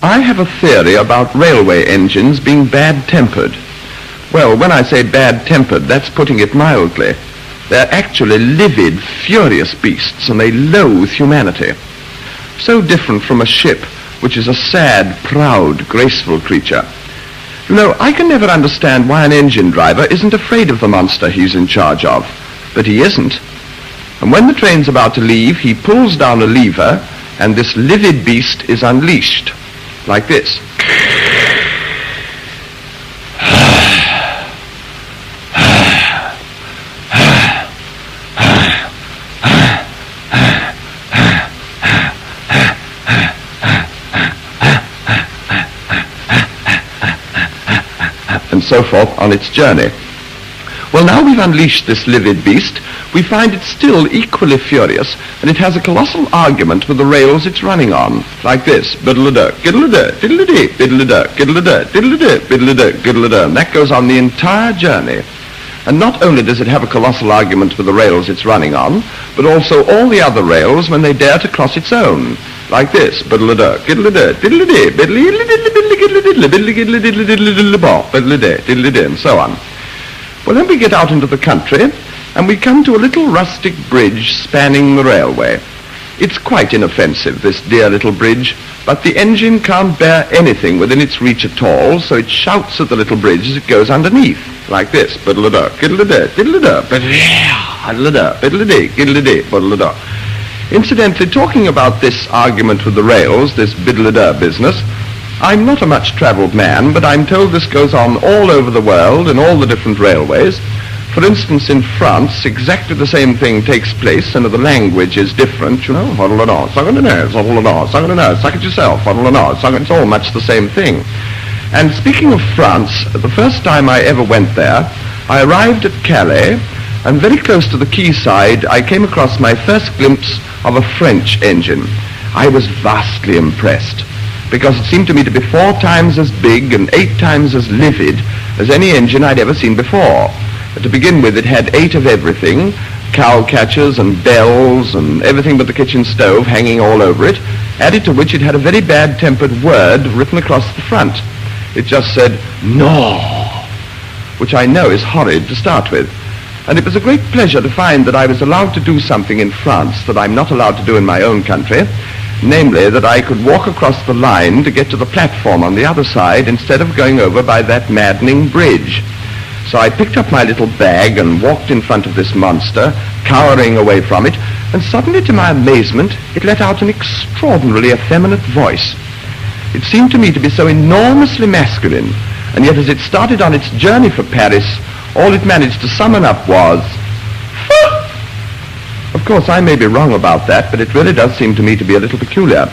I have a theory about railway engines being bad-tempered. Well, when I say bad-tempered, that's putting it mildly. They're actually livid, furious beasts, and they loathe humanity. So different from a ship, which is a sad, proud, graceful creature. You know, I can never understand why an engine driver isn't afraid of the monster he's in charge of. But he isn't. And when the train's about to leave, he pulls down a lever, and this livid beast is unleashed. Like this. And so forth on its journey. Well, now we've unleashed this livid beast, we find it still equally furious, and it has a colossal argument with the rails it's running on, like this. Biddle-a-duck, giddle-a-duck, diddle-a-dee, biddle-a-duck, giddle-a-duck, diddle-a-duck, biddle-a-duck, giddle-a-duck. And that goes on the entire journey. And not only does it have a colossal argument with the rails it's running on, but also all the other rails when they dare to cross its own, like this. Biddle-a-duck, giddle-a-duck, diddle-a-dee, biddle-a-diddle-a-diddle-a-diddle-a-diddle-a-bop, biddle-a-dee, diddle-a-dee, and so on. Well, then we get out into the country, and we come to a little rustic bridge spanning the railway. It's quite inoffensive, this dear little bridge, but the engine can't bear anything within its reach at all, so it shouts at the little bridge as it goes underneath, like this. Biddle-a-duck, giddle-a-duck, diddle-a-duck, biddle-a-duck, biddle-a-dee, giddle-a-dee, biddle-a-duck. Incidentally, talking about this argument with the rails, this biddle-a-duck business, I'm not a much-travelled man, but I'm told this goes on all over the world in all the different railways. For instance, in France, exactly the same thing takes place, and the language is different, you know. Suck it yourself, it's all much the same thing. And speaking of France, the first time I ever went there, I arrived at Calais, and very close to the quayside, I came across my first glimpse of a French engine. I was vastly impressed, because it seemed to me to be 4 times as big and 8 times as livid as any engine I'd ever seen before. To begin with, it had 8 of everything, cow catchers and bells and everything but the kitchen stove hanging all over it, added to which it had a very bad-tempered word written across the front. It just said, "No," which I know is horrid to start with. And it was a great pleasure to find that I was allowed to do something in France that I'm not allowed to do in my own country, namely that I could walk across the line to get to the platform on the other side instead of going over by that maddening bridge. So I picked up my little bag and walked in front of this monster, cowering away from it, and suddenly, to my amazement, it let out an extraordinarily effeminate voice. It seemed to me to be so enormously masculine, and yet as it started on its journey for Paris, all it managed to summon up was, "Fuh!" Of course, I may be wrong about that, but it really does seem to me to be a little peculiar.